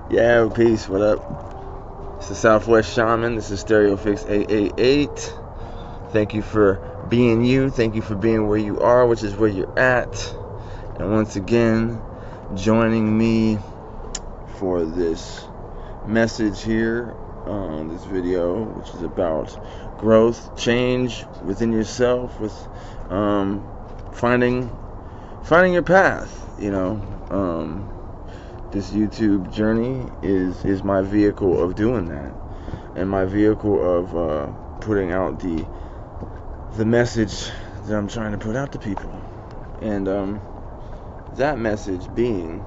Yeah, peace. What up? It's the Southwest Shaman. This is Stereo Fix 888. Thank you for being you. Thank you for being where you are, which is where you're at. And once again, joining me for this message here on this video, which is about growth, change within yourself, with finding your path. This YouTube journey is my vehicle of doing that, and my vehicle of putting out the message that I'm trying to put out to people, and that message being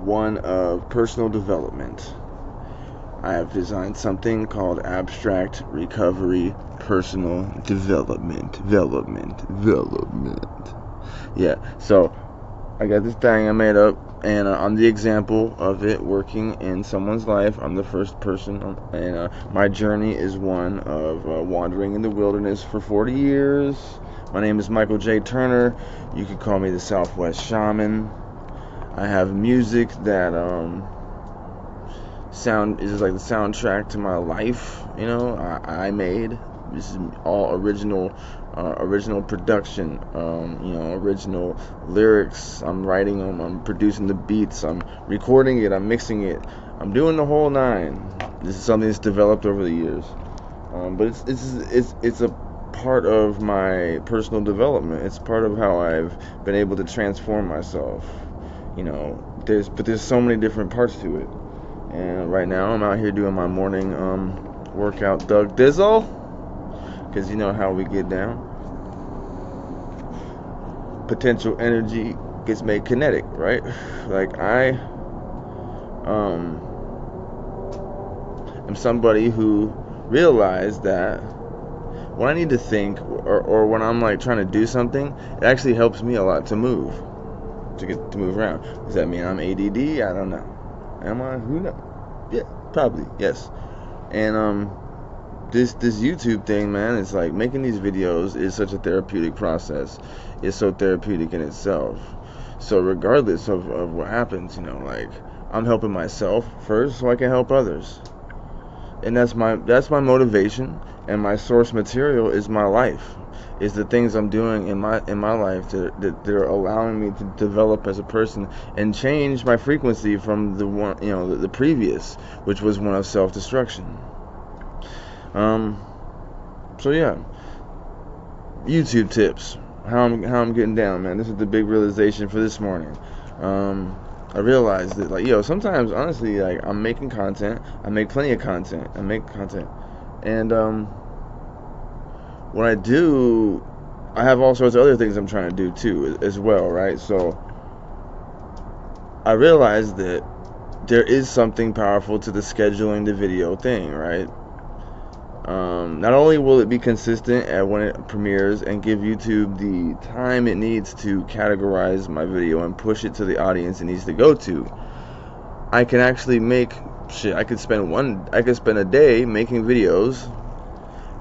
one of personal development. I have designed something called Abstract Recovery Personal Development. Yeah, so I got this thing I made up, and I'm the example of it working in someone's life. I'm the first person, and my journey is one of wandering in the wilderness for 40 years. My name is Michael J. Turner. You could call me the Southwest Shaman. I have music that is like the soundtrack to my life. I made. This is all original production, original lyrics. I'm writing them, I'm producing the beats, I'm recording it, I'm mixing it, I'm doing the whole nine. This is something that's developed over the years, but it's a part of my personal development. It's part of how I've been able to transform myself. There's so many different parts to it, and right now I'm out here doing my morning workout, Doug Dizzle, because you know how we get down. Potential energy gets made kinetic, right? Like I am somebody who realized that when I need to think, or when I'm like trying to do something, it actually helps me a lot to move around. Does that mean I'm ADD? I don't know. Am I? Who knows? Yeah, probably, yes. And this YouTube thing, man, it's like making these videos is such a therapeutic process. It's so therapeutic in itself. So regardless of what happens, like I'm helping myself first so I can help others. And that's my motivation, and my source material is my life. Is the things I'm doing in my life that are allowing me to develop as a person and change my frequency from the one, the previous, which was one of self-destruction. So yeah, YouTube tips. How I'm getting down, man. This is the big realization for this morning. I realized that, sometimes, honestly, like, I'm making content. I make plenty of content. And, when I do, I have all sorts of other things I'm trying to do, too, as well, right? So, I realized that there is something powerful to the scheduling the video thing, right? Not only will it be consistent at when it premieres and give YouTube the time it needs to categorize my video and push it to the audience it needs to go to, I can actually make shit. I could spend a day making videos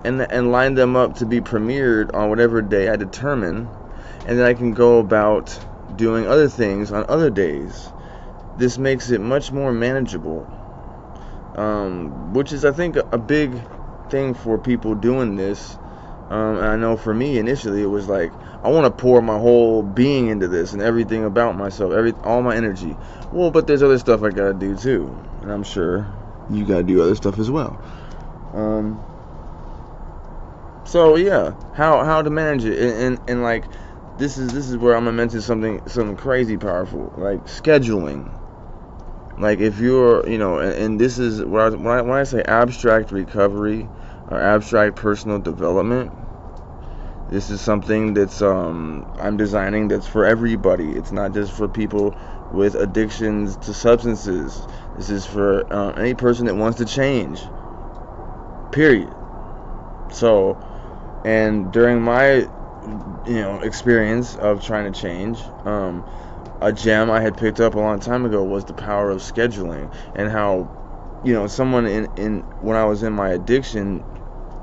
and line them up to be premiered on whatever day I determine, and then I can go about doing other things on other days. This makes it much more manageable, which is, I think, a big thing for people doing this. And I know for me initially it was like, I want to pour my whole being into this and everything about myself, all my energy. Well, but there's other stuff I gotta do too, and I'm sure you gotta do other stuff as well. So yeah, how to manage it, and like this is where I'm gonna mention something crazy powerful, like scheduling. Like if you're, and this is when I say abstract recovery or abstract personal development, this is something that's I'm designing that's for everybody. It's not just for people with addictions to substances. This is for any person that wants to change. Period. So, and during my experience of trying to change, a gem I had picked up a long time ago was the power of scheduling, and how, someone in when I was in my addiction,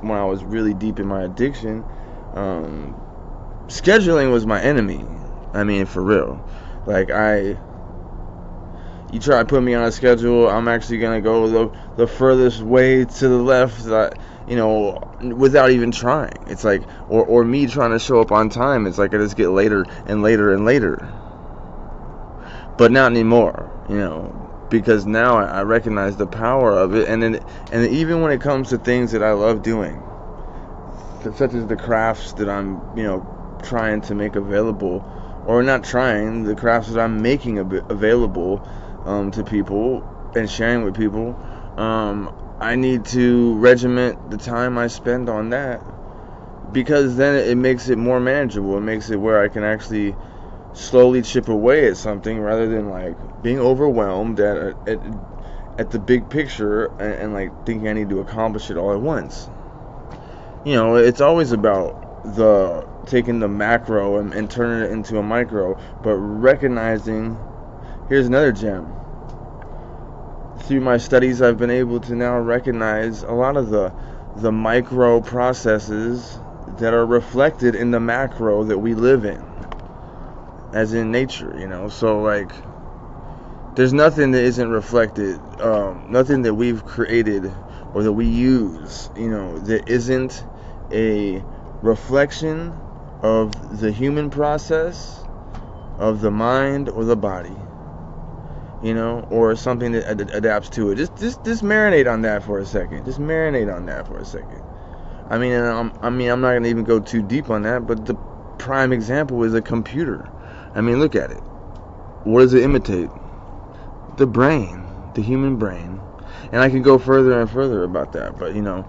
when I was really deep in my addiction, scheduling was my enemy. I mean, for real. Like, I you try to put me on a schedule, I'm actually gonna go the furthest way to the left, you know, without even trying. It's like, or me trying to show up on time. It's like I just get later and later and later. But not anymore, you know, because now I recognize the power of it, and even when it comes to things that I love doing, such as the crafts that I'm, you know, trying to make available, or not trying, the crafts that I'm making available to people and sharing with people, I need to regiment the time I spend on that, because then it makes it more manageable. It makes it where I can actually slowly chip away at something, rather than like being overwhelmed at the big picture, and like thinking I need to accomplish it all at once. You know, it's always about taking the macro and turning it into a micro, but recognizing, here's another gem. Through my studies, I've been able to now recognize a lot of the micro processes that are reflected in the macro that we live in, as in nature, you know. So like, there's nothing that isn't reflected, nothing that we've created or that we use, you know, that isn't a reflection of the human process, of the mind or the body, you know, or something that adapts to it. Just marinate on that for a second. Just marinate on that for a second. I mean, I'm not gonna even go too deep on that, but the prime example is a computer. I mean, look at it. What does it imitate? The brain, the human brain. And I can go further and further about that, but you know,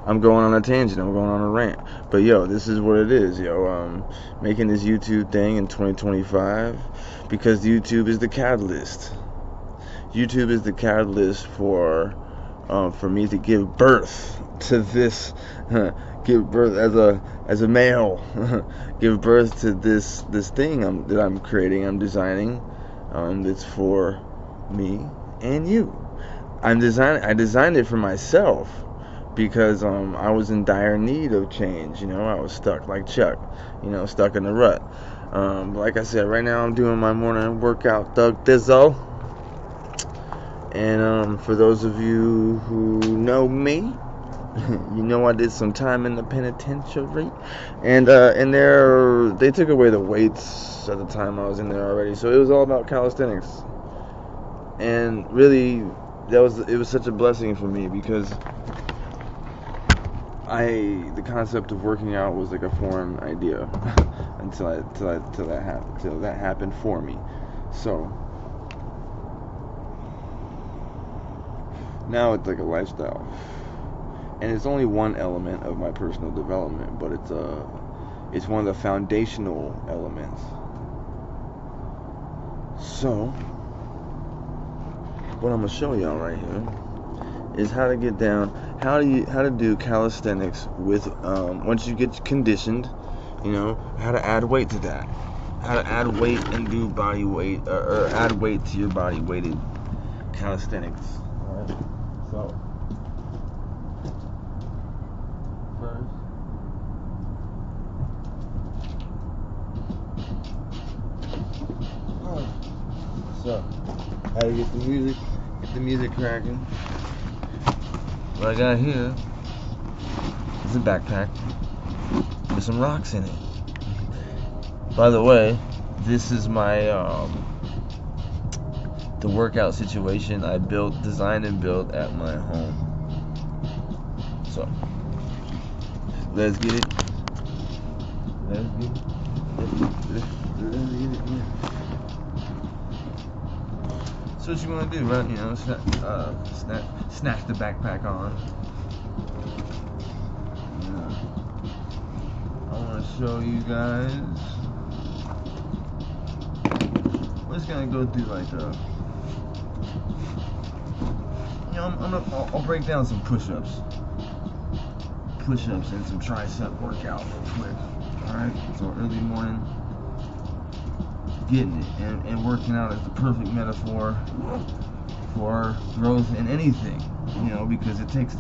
I'm going on a tangent, I'm going on a rant. But yo, this is what it is, yo. Making this YouTube thing in 2025 because YouTube is the catalyst. YouTube is the catalyst for me to give birth to this, give birth as a male, give birth to this thing that I'm creating, I'm designing, that's for me and you. I designed it for myself because I was in dire need of change. You know, I was stuck like Chuck, you know, stuck in the rut. But like I said, right now I'm doing my morning workout, THiZZ. And for those of you who know me, you know I did some time in the penitentiary, and there they took away the weights at the time I was in there already, so it was all about calisthenics. And really, it was such a blessing for me, because the concept of working out was like a foreign idea until that happened for me. So now it's like a lifestyle, and it's only one element of my personal development, but it's one of the foundational elements. So what I'm gonna show y'all right here is how to get down, how to do calisthenics with once you get conditioned, you know, how to add weight to that, how to add weight and do body weight, or add weight to your body weighted calisthenics. All right. So first, so how to get the music cracking. What I got here is a backpack with some rocks in it. By the way, this is my the workout situation I designed and built at my home. So let's get it. So what you want to do, right? You know, snatch the backpack on. I want to show you guys. We're just gonna go through like I'll break down some push-ups and some tricep workout real quick. All right, so early morning, getting it and working out is the perfect metaphor for growth in anything, you know, because it takes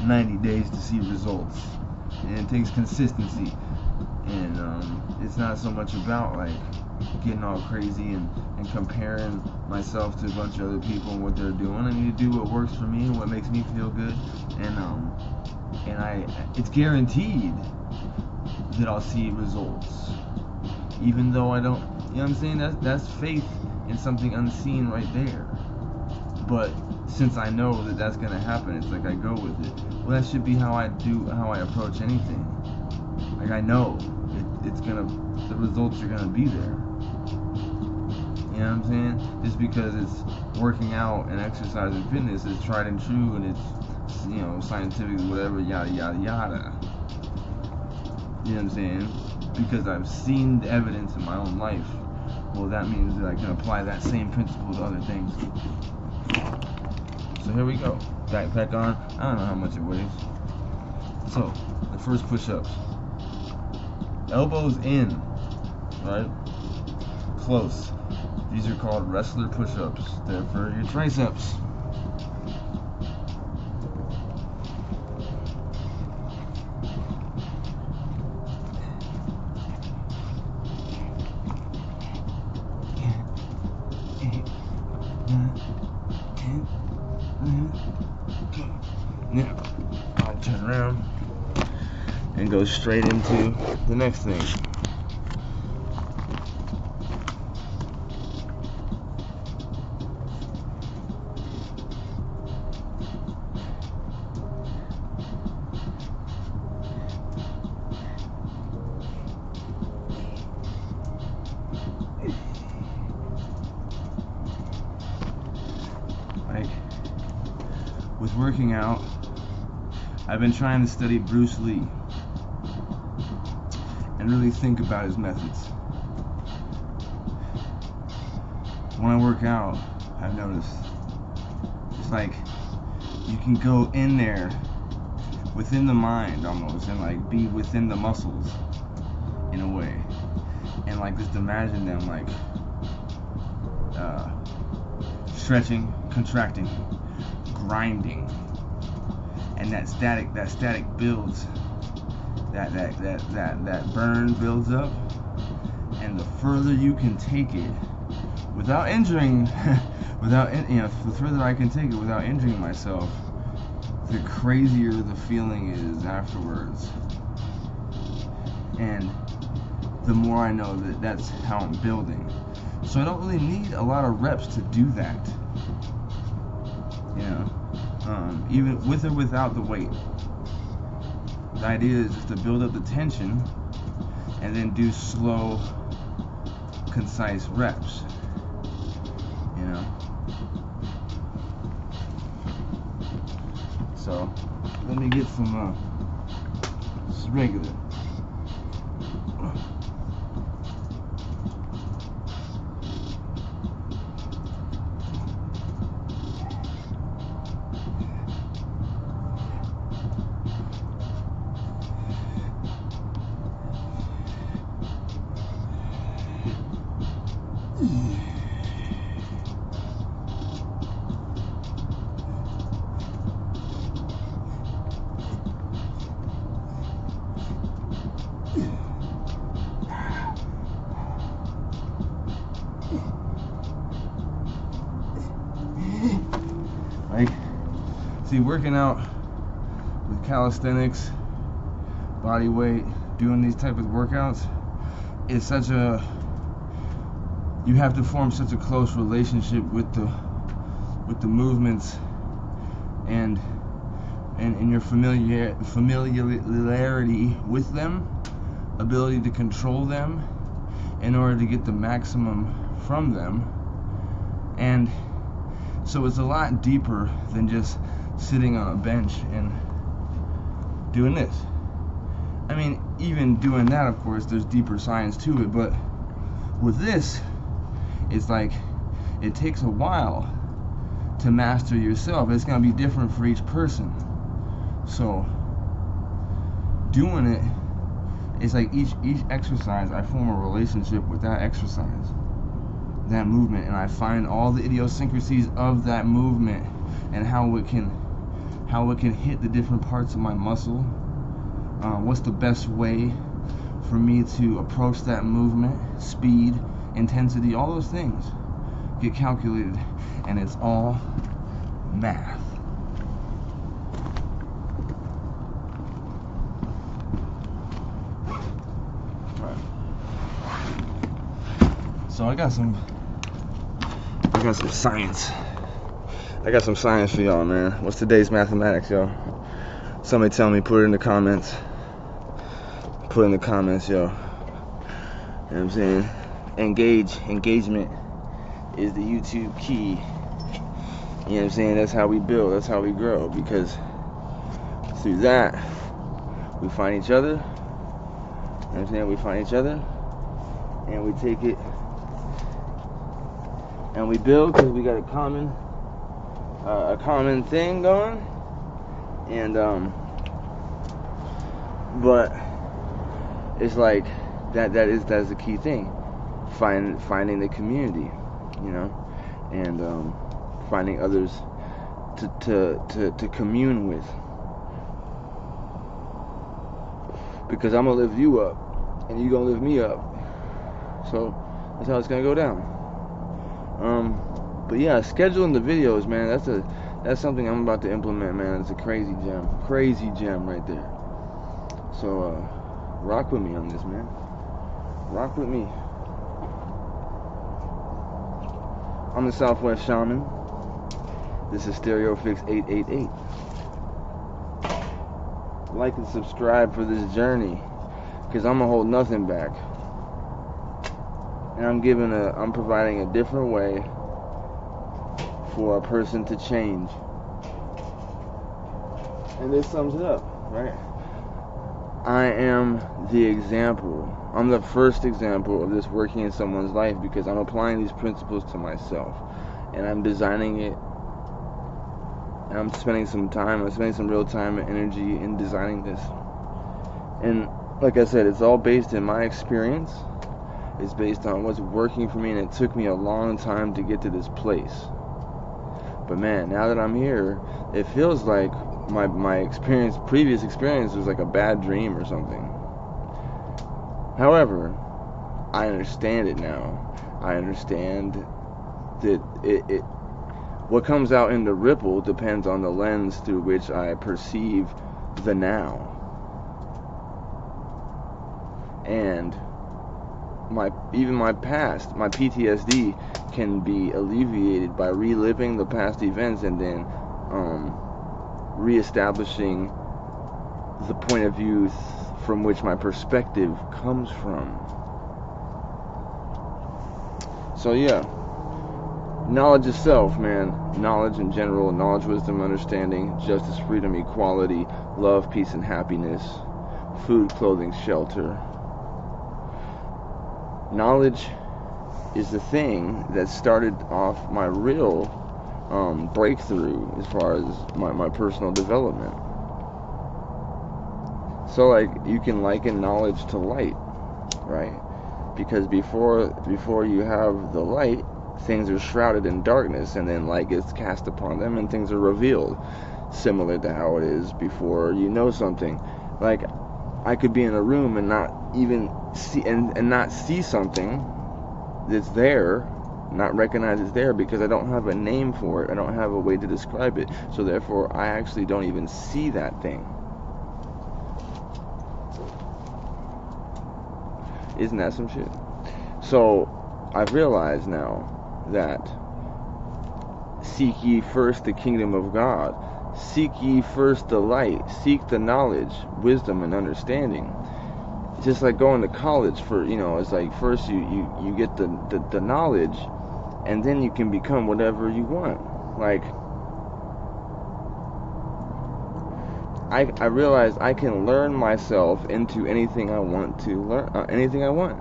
90 days to see results, and it takes consistency, And it's not so much about like getting all crazy and comparing myself to a bunch of other people and what they're doing. I need to do what works for me and what makes me feel good, and it's guaranteed that I'll see results, even though I don't. You know what I'm saying? That's faith in something unseen right there. But since I know that that's gonna happen, it's like I go with it. Well, that should be how I approach anything. Like I know the results are gonna be there. You know what I'm saying? Just because it's working out and exercise and fitness is tried and true, and it's, you know, scientific, whatever, yada yada yada. You know what I'm saying? Because I've seen the evidence in my own life. Well, that means that I can apply that same principle to other things. So here we go. Backpack on. I don't know how much it weighs. So, the first push-ups. Elbows in, right? Close. These are called wrestler push-ups. They're for your triceps. Now, I'll turn around and go straight into the next thing. Like, with working out, I've been trying to study Bruce Lee and really think about his methods. When I work out, I've noticed it's like you can go in there within the mind almost and like be within the muscles in a way, and like just imagine them like stretching, contracting, grinding. And that static builds, that burn builds up, and the further you can take it without injuring, the further I can take it without injuring myself, the crazier the feeling is afterwards. And the more I know that that's how I'm building. So I don't really need a lot of reps to do that. You know? Even with or without the weight. The idea is just to build up the tension and then do slow, concise reps. You know? So, let me get some, just regular. Like, see, working out with calisthenics, body weight, doing these type of workouts is such a, you have to form such a close relationship with the movements and your familiarity with them, ability to control them in order to get the maximum from them. And so it's a lot deeper than just sitting on a bench and doing this. I mean, even doing that, of course, there's deeper science to it, but with this, it's like it takes a while to master yourself. It's going to be different for each person. So doing it, it's like each exercise, I form a relationship with that exercise, that movement, and I find all the idiosyncrasies of that movement and how it can hit the different parts of my muscle. What's the best way? for me to approach that movement, speed, intensity, all those things get calculated, and it's all math. So I got some science. I got some science for y'all, man. What's today's mathematics, y'all? Somebody tell me, put it in the comments. Put it in the comments, yo. You know what I'm saying? Engagement is the YouTube key. You know what I'm saying? That's how we build, that's how we grow, because through that we find each other. You know what I'm saying? We find each other and we take it and we build, because we got a common thing going. And but it's like that's the key thing, finding the community, you know, and finding others to commune with, because I'm gonna lift you up and you gonna lift me up, so that's how it's gonna go down. But yeah, scheduling the videos, man, that's something I'm about to implement, man. It's a crazy gem right there. So rock with me on this, man. Rock with me. I'm the Southwest Shaman. This is Stereo Fix 888. Like and subscribe for this journey, because I'm gonna hold nothing back, and I'm providing a different way for a person to change. And this sums it up, right? I am the example. I'm the first example of this working in someone's life, because I'm applying these principles to myself, and I'm designing it, and I'm spending some real time and energy in designing this. And like I said, it's all based in my experience. It's based on what's working for me, and it took me a long time to get to this place. But man, now that I'm here, it feels like my previous experience was like a bad dream or something. However, I understand it now. I understand that what comes out in the ripple depends on the lens through which I perceive the now. And even my past, my PTSD can be alleviated by reliving the past events, and then reestablishing the point of view from which my perspective comes from. So yeah, knowledge is self, man. Knowledge in general, knowledge, wisdom, understanding, justice, freedom, equality, love, peace, and happiness, food, clothing, shelter. Knowledge is the thing that started off my real breakthrough as far as my personal development. So like, you can liken knowledge to light, right? Because before you have the light, things are shrouded in darkness, and then light gets cast upon them and things are revealed, similar to how it is before you know something. Like, I could be in a room and not even see and not see something that's there, not recognize it's there, because I don't have a name for it. I don't have a way to describe it. So therefore, I actually don't even see that thing. Isn't that some shit? So I've realized now that seek ye first the kingdom of God, seek ye first the light, seek the knowledge, wisdom, and understanding. It's just like going to college for, you know, it's like first you get the knowledge, and then you can become whatever you want. Like, I realized I can learn myself into anything I want to learn, anything I want.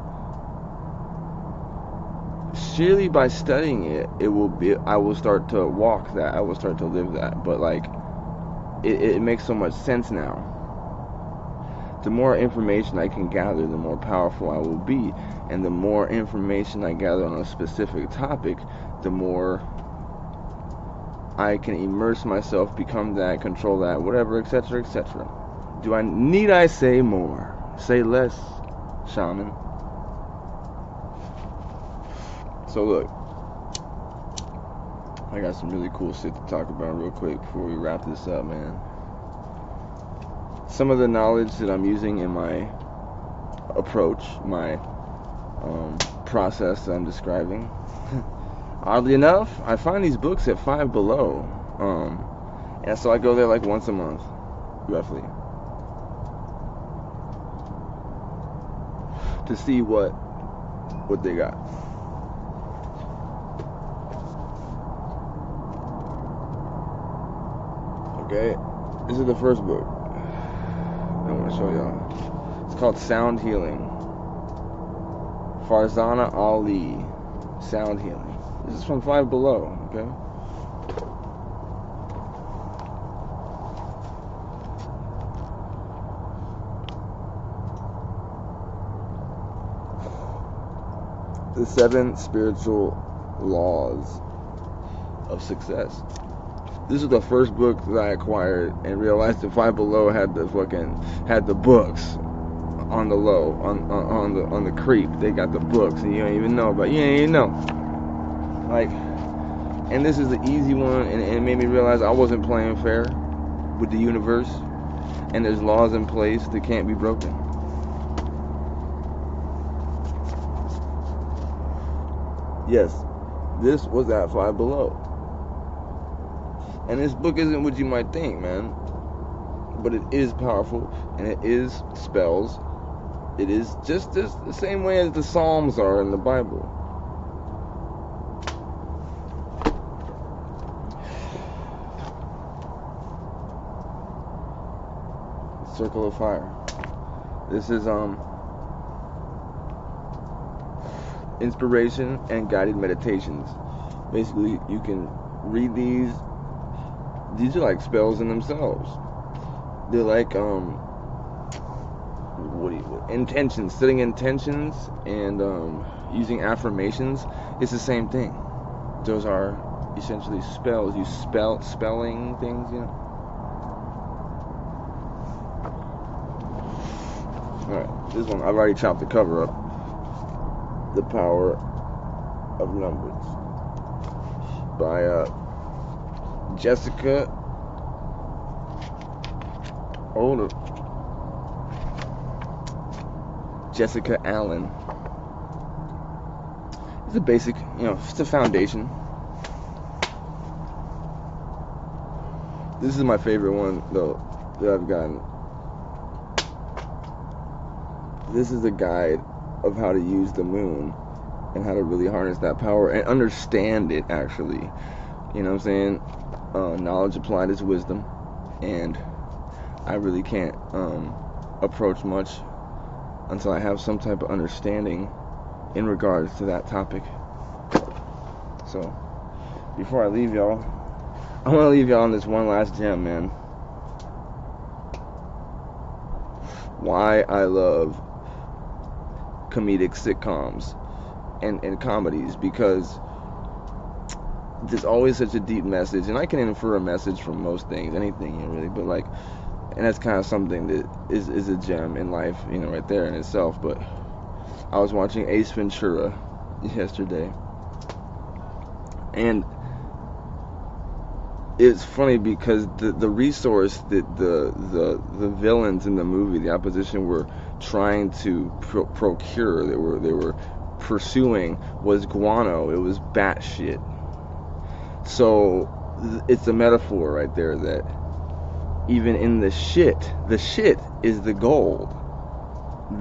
Surely by studying it, I will start to walk that, I will start to live that. But like, it makes so much sense now. The more information I can gather, the more powerful I will be. And the more information I gather on a specific topic, the more I can immerse myself, become that, control that, whatever, etc., etc. Need I say more? Say less? shaman. So look, I got some really cool shit to talk about real quick before we wrap this up, man. Some of the knowledge that I'm using in my approach, my process that I'm describing. Oddly enough, I find these books at Five Below, and so I go there like once a month, roughly, to see what they got. Okay, this is the first book I want to show y'all. It's called Sound Healing. Farzana Ali, Sound Healing. This is from Five Below, okay? The 7 spiritual laws of success. This is the first book that I acquired and realized that Five Below had the books on the low, on the creep. They got the books, and you don't even know about. You ain't even know. Like, and this is the easy one, and it made me realize I wasn't playing fair with the universe, and there's laws in place that can't be broken. Yes, this was at Five Below. And this book isn't what you might think, man. But it is powerful, and it is spells. It is just the same way as the Psalms are in the Bible. Circle of Fire. This is inspiration and guided meditations. Basically, you can read these. These are like spells in themselves. They're like intentions, setting intentions, and using affirmations. It's the same thing. Those are essentially spells. You spelling things, you know. Alright, this one I've already chopped the cover up. The Power of Numbers by Jessica Allen. It's a basic, it's a foundation. This is my favorite one, though, that I've gotten. This is a guide of how to use the moon and how to really harness that power and understand it, actually. You know what I'm saying? Knowledge applied is wisdom, and I really can't approach much until I have some type of understanding in regards to that topic. So, before I leave y'all, I want to leave y'all on this one last gem, man. Why I love comedic sitcoms and comedies, because there's always such a deep message, and I can infer a message from most things, anything, really, but like, and that's kind of something that is a gem in life, right there in itself. But I was watching Ace Ventura yesterday, and it's funny because the resource that the villains in the movie, the opposition, were trying to procure, they were pursuing, was guano. It was bat shit. So it's a metaphor right there that even in the shit is the gold.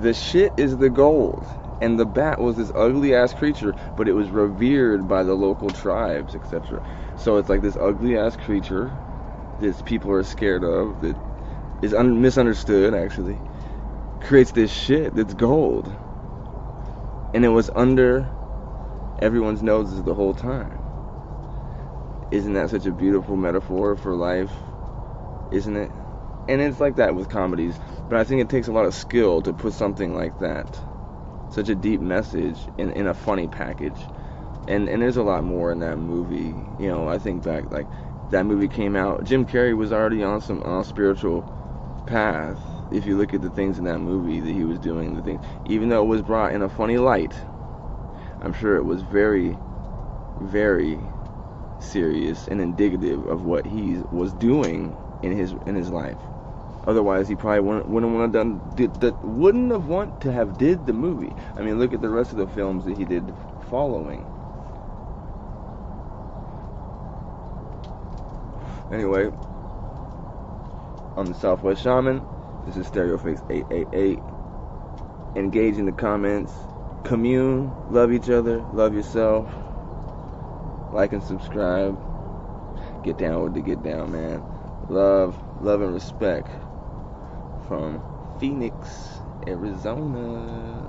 The shit is the gold. And the bat was this ugly ass creature, but it was revered by the local tribes, etc. So it's like this ugly ass creature that people are scared of, that is misunderstood, actually, creates this shit that's gold. And it was under everyone's noses the whole time. Isn't that such a beautiful metaphor for life? Isn't it? And it's like that with comedies. But I think it takes a lot of skill to put something like that, such a deep message, in a funny package. And there's a lot more in that movie. I think back, like, that movie came out, Jim Carrey was already on a spiritual path. if you look at the things in that movie that he was doing, the things, even though it was brought in a funny light, I'm sure it was very, very serious and indicative of what he was doing in his life. Otherwise, he probably wouldn't have want to have did the movie. I mean, look at the rest of the films that he did following. Anyway, I'm the Southwest Shaman. This is StereoFix888. Engage in the comments. Commune. Love each other. Love yourself. Like and subscribe. Get down with the get down, man. Love and respect from Phoenix, Arizona.